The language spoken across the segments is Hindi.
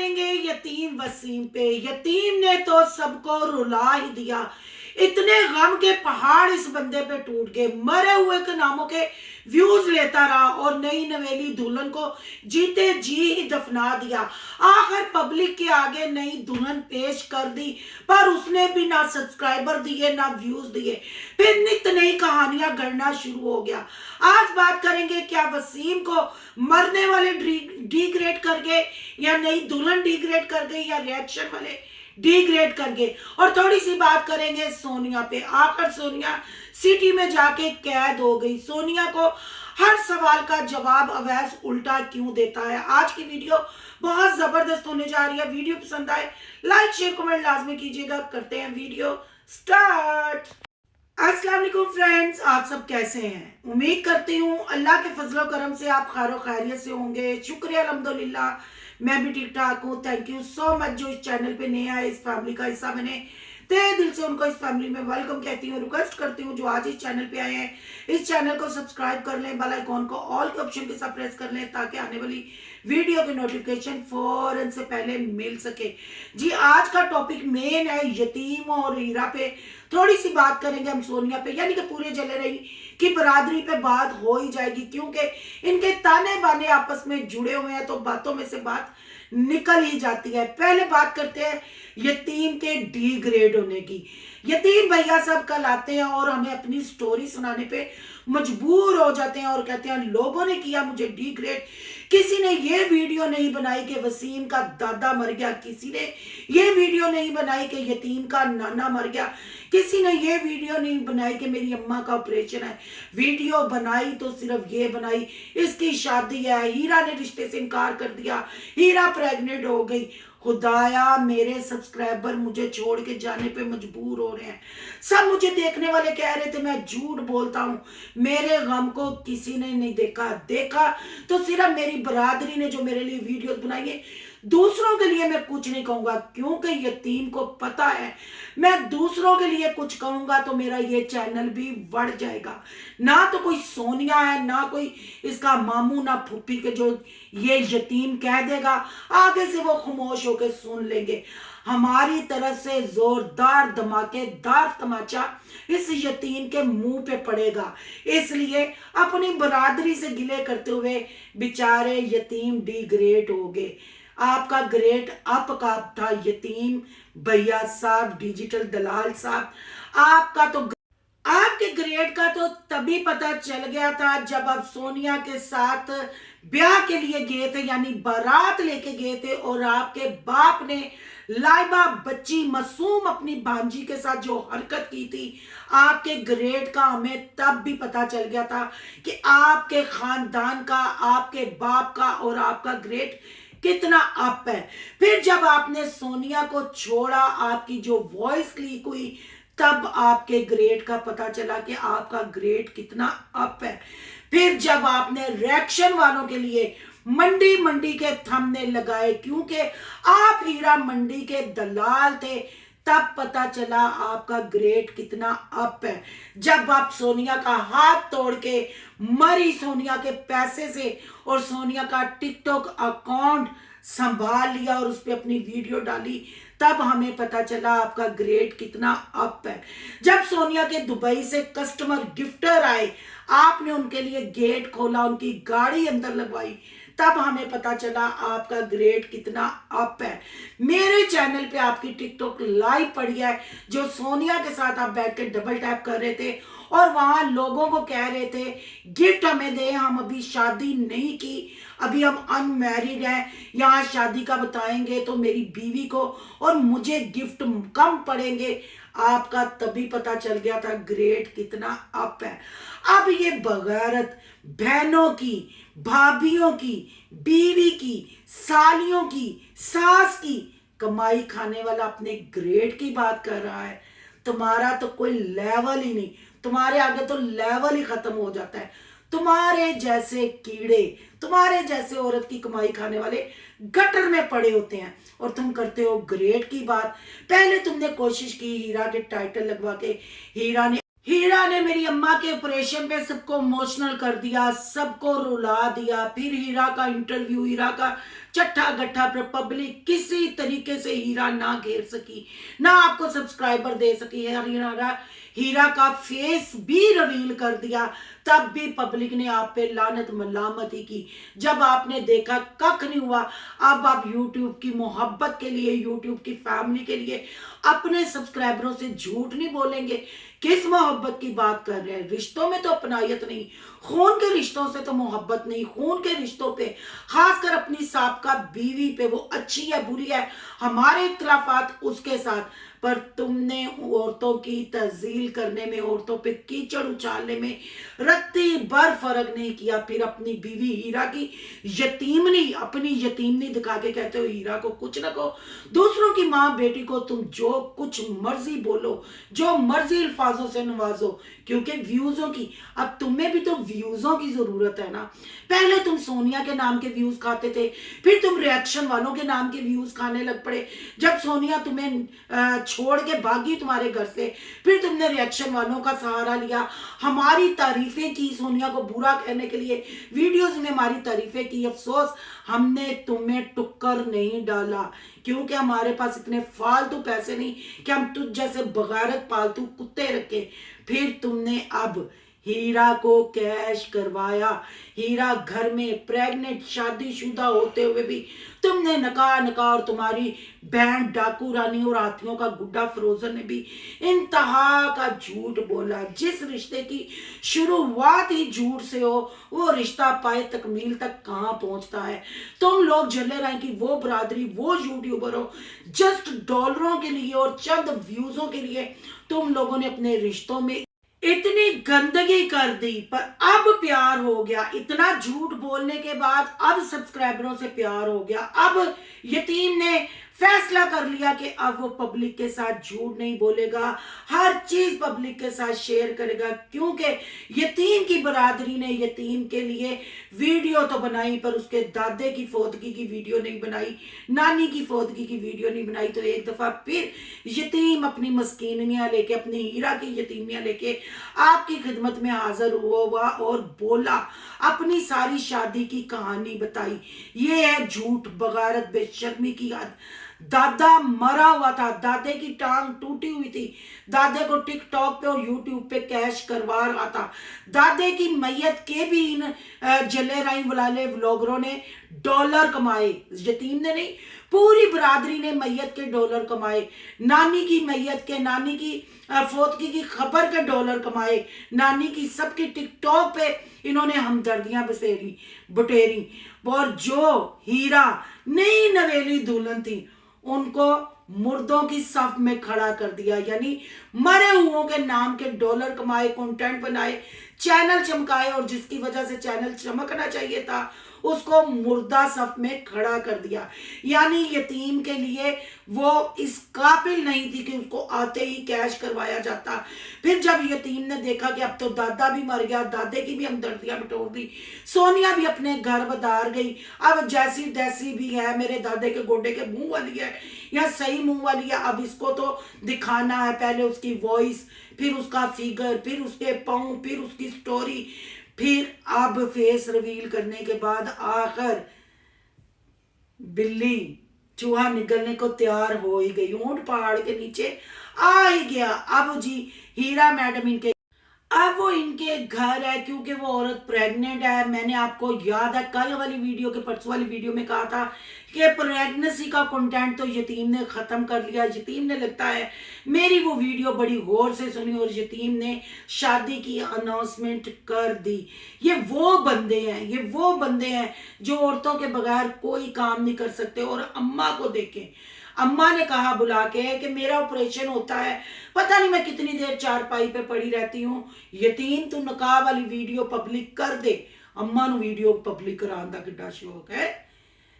करेंगे यतीम वसीम पे। यतीम ने तो सबको रुला ही दिया। इतने गम के पहाड़ इस बंदे पे टूट गए। मरे हुए के नामों के व्यूज लेता रहा और नई नवेली दुल्हन को जीते जी ही दफना दिया। आखिर पब्लिक के आगे नई दुल्हन पेश कर दी, पर उसने भी ना सब्सक्राइबर दिए ना व्यूज दिए। फिर नित नई कहानियां गढ़ना शुरू हो गया। आज बात करेंगे क्या वसीम को मरने वाले डिग्रेड कर गए, या नई दुल्हन डिग्रेड कर गई, या रिएक्शन वाले डिग्रेड कर गए। और थोड़ी सी बात करेंगे सोनिया पे। आकर सोनिया सिटी में जाके कैद हो गई। सोनिया को हर सवाल का जवाब अवैस उल्टा क्यों देता है। आज की वीडियो बहुत जबरदस्त होने जा रही है। वीडियो पसंद आए लाइक शेयर कमेंट लाजमी कीजिएगा। करते हैं वीडियो स्टार्ट। अस्सलाम वालेकुम फ्रेंड्स, आप सब कैसे हैं? उम्मीद करती हूँ अल्लाह के फजलो करम से आप खैर खैरियत से होंगे। शुक्रिया अल्हम्दुलिल्लाह, मैं भी ठीक ठाक हूँ। थैंक यू सो मच जो इस चैनल पे नए आए, इस फैमिली का हिस्सा बने। तहे दिल से उनको इस फैमिली में वेलकम कहती हूँ। रिक्वेस्ट करती हूँ जो आज इस चैनल पे आए हैं, इस चैनल को सब्सक्राइब कर लें, बेल आइकॉन को ऑल के ऑप्शन के साथ प्रेस कर लें ताकि आने वाली वीडियो की नोटिफिकेशन फौरन से पहले मिल सके। जी, आज का टॉपिक मेन है यतीम और हीरा पे। थोड़ी सी बात करेंगे हम सोनिया पे, यानी कि पूरे जले रही कि बरादरी पे बात हो ही जाएगी, क्योंकि इनके ताने बाने आपस में जुड़े हुए हैं तो बातों में से बात निकल ही जाती है। पहले बात करते हैं यतीम के डिग्रेड होने की। यतीम भैया सब कल आते हैं और हमें अपनी स्टोरी सुनाने पे मजबूर हो जाते हैं और कहते हैं लोगों ने किया मुझे डिग्रेड। किसी ने ये वीडियो नहीं बनाई कि वसीम का दादा मर गया, किसी ने ये वीडियो नहीं बनाई कि यतीम का नाना मर गया, किसी ने ये वीडियो नहीं बनाई कि मेरी अम्मा का ऑपरेशन है। वीडियो बनाई तो सिर्फ ये बनाई इसकी शादी है, हीरा ने रिश्ते से इनकार कर दिया, हीरा प्रेग्नेंट हो गई। खुदाया, मेरे सब्सक्राइबर मुझे छोड़ के जाने पे मजबूर हो रहे हैं। सब मुझे देखने वाले कह रहे थे मैं झूठ बोलता हूँ, मेरे गम को किसी ने नहीं देखा तो सिर्फ मेरी बरादरी ने जो मेरे लिए वीडियोस बनाई है। दूसरों के लिए मैं कुछ नहीं कहूंगा, क्योंकि यतीम को पता है मैं दूसरों के लिए कुछ कहूंगा तो मेरा ये चैनल भी बढ़ जाएगा। ना तो कोई सोनिया है, ना कोई इसका मामू, ना फूफी के जो ये यतीम कह देगा आगे से वो खामोश होकर सुन लेंगे। हमारी तरफ से जोरदार धमाकेदार तमाचा इस यतीम के मुंह पे पड़ेगा। इसलिए अपनी बरादरी से गिले करते हुए बेचारे यतीम डिग्रेड हो गए। आपका ग्रेट अप का था यतीम भैया साहब, डिजिटल दलाल साहब। आपके ग्रेड का तो तभी पता चल गया था जब आप सोनिया के साथ ब्याह के लिए गए थे, यानी बारात लेके गए थे, और आपके बाप ने लाइबा बच्ची मासूम अपनी भांजी के साथ जो हरकत की थी, आपके ग्रेड का हमें तब भी पता चल गया था कि आपके खानदान का, आपके बाप का और आपका ग्रेड कितना अप है। फिर जब आपने सोनिया को छोड़ा, आपकी जो वॉइस लीक हुई, तब आपके ग्रेड का पता चला कि आपका ग्रेड कितना अप है। फिर जब आपने रिएक्शन वालों के लिए मंडी मंडी के थंबनेल लगाए, क्योंकि आप हीरा मंडी के दलाल थे, तब पता चला आपका ग्रेड कितना अप है। जब आप सोनिया का हाथ तोड़ के मरी सोनिया के पैसे से और सोनिया का टिकटॉक अकाउंट संभाल लिया और उस पर अपनी वीडियो डाली, तब हमें पता चला आपका ग्रेड कितना अप है। जब सोनिया के दुबई से कस्टमर गिफ्टर आए, आपने उनके लिए गेट खोला, उनकी गाड़ी अंदर लगवाई, तब हमें पता चला आपका ग्रेड कितना अप है। मेरे चैनल पे आपकी टिकटॉक लाइव पड़ी है, जो सोनिया के साथ आप बैठ के डबल टैप कर रहे थे और वहां लोगों को कह रहे थे गिफ्ट हमें दे, हम अभी शादी नहीं की, अभी हम अनमैरिड हैं, यहाँ शादी का बताएंगे तो मेरी बीवी को और मुझे गिफ्ट कम पड़ेंगे। आपका तभी पता चल गया था ग्रेड कितना अप है। अब ये बगैरत बहनों की, भाभियों की, बीवी की, सालियों की, सास की कमाई खाने वाला अपने ग्रेड की बात कर रहा है। तुम्हारा तो कोई लेवल ही नहीं, तुम्हारे आगे तो लेवल ही खत्म हो जाता है। तुम्हारे जैसे कीड़े, तुम्हारे जैसे औरत की कमाई खाने वाले गटर में पड़े होते हैं और तुम करते हो ग्रेड की बात। पहले तुमने कोशिश की हीरा के टाइटल लगवा के, हीरा ने हीरा ने मेरी अम्मा के ऑपरेशन पे सबको इमोशनल कर दिया, सबको रुला दिया। फिर हीरा का इंटरव्यू, हीरा का चट्ठा गट्ठा पर पब्लिक किसी तरीके से हीरा ना घेर सकी, ना आपको सब्सक्राइबर दे सकी है। हीरा का फेस भी रिवील कर दिया, तब भी पब्लिक ने आप पे लानत मलामत ही की। जब आपने देखा कख नहीं हुआ, अब आप यूट्यूब की मोहब्बत के लिए, यूट्यूब की फैमिली के लिए अपने सब्सक्राइबरों से झूठ नहीं बोलेंगे। किस मोहब्बत की बात कर रहे हैं? रिश्तों में तो अपनायत नहीं, खून के रिश्तों से तो मोहब्बत नहीं। खून के रिश्तों पे, खासकर अपनी साबका बीवी पे, वो अच्छी है बुरी है, हमारे इख्तलाफात उसके साथ, पर तुमने औरतों की तज़ील करने में, औरतों पे कीचड़ उछालने में रत्ती भर फर्क नहीं किया। फिर अपनी बीवी हीरा की यतीमनी, अपनी यतीमनी दिखा के कहते हो हीरा को कुछ ना कहो। दूसरों की माँ बेटी को तुम जो कुछ मर्जी बोलो, जो मर्जी अल्फाजों से नवाजो, क्योंकि व्यूजों की, अब तुम्हें भी तो व्यूजों की जरूरत है ना। पहले तुम सोनिया के नाम के व्यूज खाते थे, फिर तुम रिएक्शन वालों के नाम के व्यूज खाने लग पड़े। जब सोनिया तुम्हें छोड़ के भागी तुम्हारे घर से, फिर तुमने रिएक्शन वालों का सहारा लिया, हमारी तारीफें की, सोनिया को बुरा कहने के लिए वीडियोस में हमारी तारीफें की। अफसोस हमने तुम्हें टुक्कर नहीं डाला, क्योंकि हमारे पास इतने फालतू पैसे नहीं कि हम तुझ जैसे बगारत पालतू कुत्ते रखे। फिर तुमने अब हीरा को कैश करवाया। हीरा घर में प्रेग्नेंट, शादीशुदा होते हुए भी तुमने नका नका, और तुम्हारी बहन डाकू रानी और हाथियों का गुड्डा फिरोजन ने भी इंतहा का झूठ बोला। जिस रिश्ते की शुरुआत ही झूठ से हो, वो रिश्ता पाए तकमील तक कहाँ पहुंचता है। तुम लोग जले रहे कि वो बरादरी, वो यूट्यूबर हो, जस्ट डॉलरों के लिए और चंद व्यूजों के लिए तुम लोगों ने अपने रिश्तों में इतनी गंदगी कर दी। पर अब प्यार हो गया, इतना झूठ बोलने के बाद अब सब्सक्राइबरों से प्यार हो गया। अब यतीम ने फैसला कर लिया कि अब वो पब्लिक के साथ झूठ नहीं बोलेगा, हर चीज पब्लिक के साथ शेयर करेगा। क्योंकि यतीम की बरादरी ने यतीम के लिए वीडियो तो बनाई, पर उसके दादे की फौतगी की वीडियो नहीं बनाई, नानी की फौतगी की वीडियो नहीं बनाई। तो एक दफा फिर यतीम अपनी मस्कीनियां लेके, अपनी हीरा की यतीमियां लेके आपकी खिदमत में हाजिर हुआ और बोला, अपनी सारी शादी की कहानी बताई। ये है झूठ, बगारत, बेशर्मी की हद। दादा मरा हुआ था, दादे की टांग टूटी हुई थी, दादे को टिकटॉक पे और यूट्यूब पे कैश करवा रहा था। दादे की मैयत के भी इन जले राई वाले व्लॉगरों ने डॉलर कमाए, यतीम ने नहीं, पूरी बरादरी ने मैयत के डॉलर कमाए। नानी की मैयत के, नानी की फौतगी की खबर के डॉलर कमाए, नानी की, सबकी टिकटॉक पे इन्होंने हमदर्दियां बटेरी। और जो हीरा नई नवेली दुल्हन थी, उनको मुर्दों की सफ में खड़ा कर दिया। यानी मरे हुओं के नाम के डॉलर कमाए, कंटेंट बनाए, चैनल चमकाए, और जिसकी वजह से चैनल चमकना चाहिए था उसको मुर्दा सफ में खड़ा कर दिया। यानी यतीम के लिए वो इस काबिल नहीं थी कि उसको आते ही कैश करवाया जाता। फिर जब यतीम ने देखा कि अब तो दादा भी मर गया, दादे की भी हमदर्दियां बटोर दी, सोनिया भी अपने घर बदार गई। अब जैसी तैसी भी है, मेरे दादे के गोडे के मुंह वाली है या सही मुंह वाली है, अब इसको तो दिखाना है। पहले उसकी वॉइस, फिर उसका फिगर, फिर उसके पाँव, फिर उसकी स्टोरी, फिर अब फेस रिवील करने के बाद आखिर बिल्ली चूहा निकलने को तैयार हो ही गई, ऊंट पहाड़ के नीचे आ ही गया। अब जी हीरा मैडम इनके, अब वो इनके घर है, क्योंकि वो औरत प्रेग्नेंट है। मैंने आपको याद है कल वाली वीडियो के, परसों वाली वीडियो में कहा था कि प्रेगनेंसी का कंटेंट तो यतीम ने खत्म कर लिया। यतीम ने, लगता है मेरी वो वीडियो बड़ी गौर से सुनी और यतीम ने शादी की अनाउंसमेंट कर दी। ये वो बंदे हैं, ये वो बंदे हैं जो औरतों के बगैर कोई काम नहीं कर सकते। और अम्मा को देखें, अम्मा ने कहा बुला के कि मेरा ऑपरेशन होता है, पता नहीं मैं कितनी देर चारपाई पे पड़ी रहती हूँ। यतीम तू नकाब वाली वीडियो पब्लिक कर दे। अम्मा नु वीडियो पब्लिक कराने का कितना शौक है।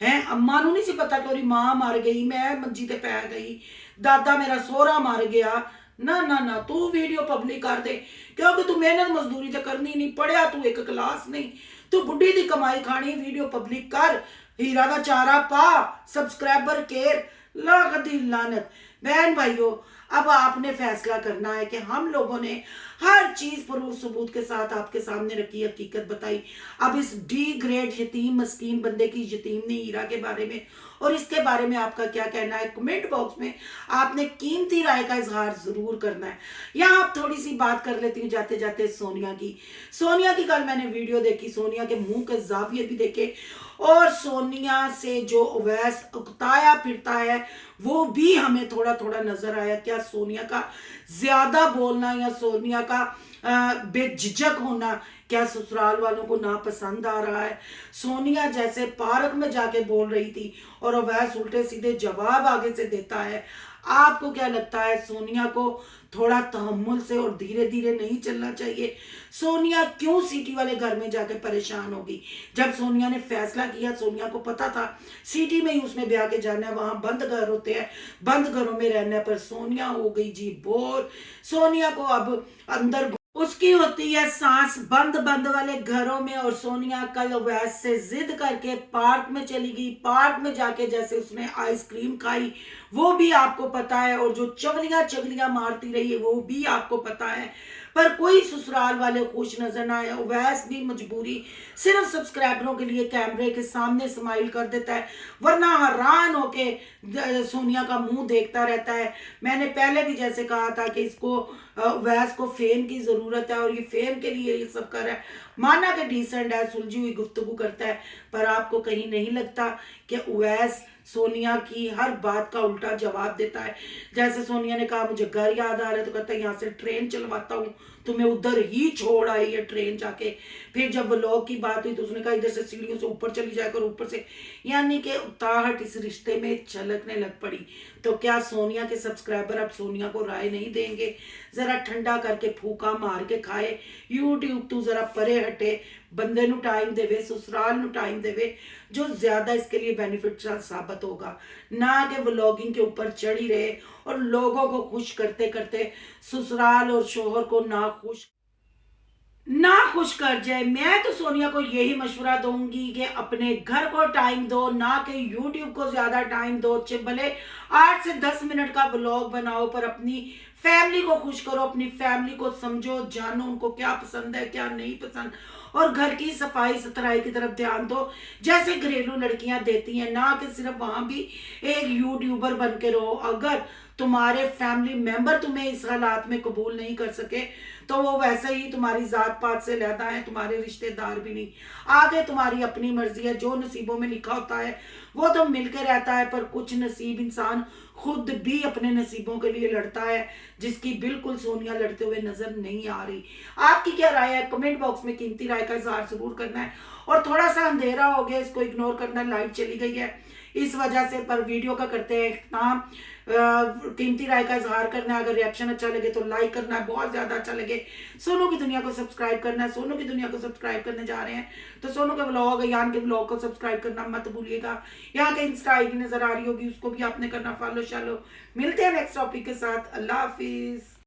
अम्मा नु नहीं सी पता कि मां मर गई, मैं मंजी ते पै गई, दादा मेरा सोहरा मर गया। ना ना ना, तू वीडियो पब्लिक कर दे, क्योंकि तू मेहनत मजदूरी तो करनी नहीं, पढ़िया तू एक क्लास नहीं, तू बुढ़ी दी कमाई खानी। वीडियो पब्लिक कर, हीरा का चारा पा, सब्सक्राइबर केयर, लाख दी लानत। बहन भाइयों, अब आपने फैसला करना है कि हम लोगों ने हर चीज प्रूफ सबूत के साथ आपके सामने रखी, हकीकत बताई। अब इस डी ग्रेड यतीम मस्कीन बंदे की यतीमनी हीरा के बारे में और इसके बारे में आपका क्या कहना है, कमेंट बॉक्स में आपने कीमती राय का इजहार जरूर करना है। यहाँ आप थोड़ी सी बात कर लेती हूँ जाते जाते सोनिया की कल मैंने वीडियो देखी, सोनिया के मुंह के जाविये भी देखे और सोनिया से जो अवैस उकताया फिरता है वो भी हमें थोड़ा थोड़ा नजर आया। क्या सोनिया का ज्यादा बोलना या सोनिया का बेझिझक होना क्या ससुराल वालों को नापसंद आ रहा है? सोनिया जैसे पार्क में जाके बोल रही थी और अवैस उल्टे सीधे जवाब आगे से देता है। आपको क्या लगता है सोनिया को थोड़ा तहम्मुल से और धीरे धीरे नहीं चलना चाहिए? सोनिया क्यों सिटी वाले घर में जाके परेशान होगी? जब सोनिया ने फैसला किया, सोनिया को पता था सिटी में ही उसने ब्याह के जाना है, वहां बंद घर होते हैं, बंद घरों में रहना है, पर सोनिया हो गई जी बोर। सोनिया को अब अंदर उसकी होती है सांस बंद बंद वाले घरों में। और सोनिया कल अवैस से जिद करके पार्क में चली गई। पार्क में जाके जैसे उसने आइसक्रीम खाई वो भी आपको पता है, और जो चगलियां चगलियां मारती रही है वो भी आपको पता है, पर कोई ससुराल वाले खुश नजर ना आए। अवैस भी मजबूरी सिर्फ सब्सक्राइबरों के लिए कैमरे के सामने स्माइल कर देता है, वरना हैरान होके सोनिया का मुंह देखता रहता है। मैंने पहले भी जैसे कहा था कि इसको अवैस को फेम की जरूरत है और ये फेम के लिए ये सब कर रहा है। माना कि डिसेंट है, सुलझी हुई गुफ्तगू करता है, पर आपको कहीं नहीं लगता कि अवैस सोनिया की हर बात का उल्टा जवाब देता है? जैसे सोनिया ने कहा मुझे घर याद आ रहा है तो कहता है यहाँ से ट्रेन चलवाता हूँ, तुम्हें उधर ही छोड़ आई है ट्रेन जाके। फिर जब व्लॉग की बात हुई तो उसने कहा इधर से सीढ़ियों से ऊपर चली जाकर ऊपर से, यानी कि उताहट इस रिश्ते में छलकने लग पड़ी। तो क्या सोनिया के सब्सक्राइबर अब सोनिया को राय नहीं देंगे? जरा ठंडा करके फूका मार के खाए। यूट्यूब तू जरा परे हटे, बंदे नु टाइम देवे, ससुराल नु टाइम देवे, जो ज्यादा इसके लिए बेनिफिट साबित होगा, ना कि व्लॉगिंग के ऊपर चढ़ी रहे और लोगों को खुश करते करते ससुराल और शोहर को ना खुश कर जाए। मैं तो सोनिया को यही मशवरा दूंगी कि अपने घर को टाइम दो, ना कि यूट्यूब को ज्यादा टाइम दो। भले 8 से 10 मिनट का व्लॉग बनाओ, पर अपनी फैमिली को खुश करो, अपनी फैमिली को समझो, जानो उनको क्या पसंद है क्या नहीं पसंद, और घर की सफाई सुथराई की तरफ ध्यान दो जैसे घरेलू लड़कियां देती हैं, ना कि सिर्फ वहां भी एक यूट्यूबर बन के रहो। अगर तुम्हारे फैमिली मेंबर तुम्हें इस हालात में कबूल नहीं कर सके तो वो वैसे ही तुम्हारी जात पात से लहदा है, तुम्हारे रिश्तेदार भी नहीं। आगे तुम्हारी अपनी मर्जी है, जो नसीबों में लिखा होता है वो तो मिलकर रहता है, पर कुछ नसीब इंसान खुद भी अपने नसीबों के लिए लड़ता है, जिसकी बिल्कुल सोनिया लड़ते हुए नजर नहीं आ रही। आपकी क्या राय है? कमेंट बॉक्स में कीमती राय का इजहार जरूर करना है। और थोड़ा सा अंधेरा हो गया, इसको इग्नोर करना, लाइट चली गई है इस वजह से, पर वीडियो का करते हैं इख्तिताम। कीमती राय का इजहार करना है, अगर रिएक्शन अच्छा लगे तो लाइक करना है, बहुत ज्यादा अच्छा लगे सोनू की दुनिया को सब्सक्राइब करना है। सोनू की दुनिया को सब्सक्राइब करने जा रहे हैं तो सोनू के व्लॉग, यान के व्लॉग को सब्सक्राइब करना मत भूलिएगा। यहाँ के इंस्टा आईडी नजर आ रही होगी, उसको भी आपने करना फॉलो शालो। मिलते हैं नेक्स्ट टॉपिक के साथ। अल्लाह हाफिज।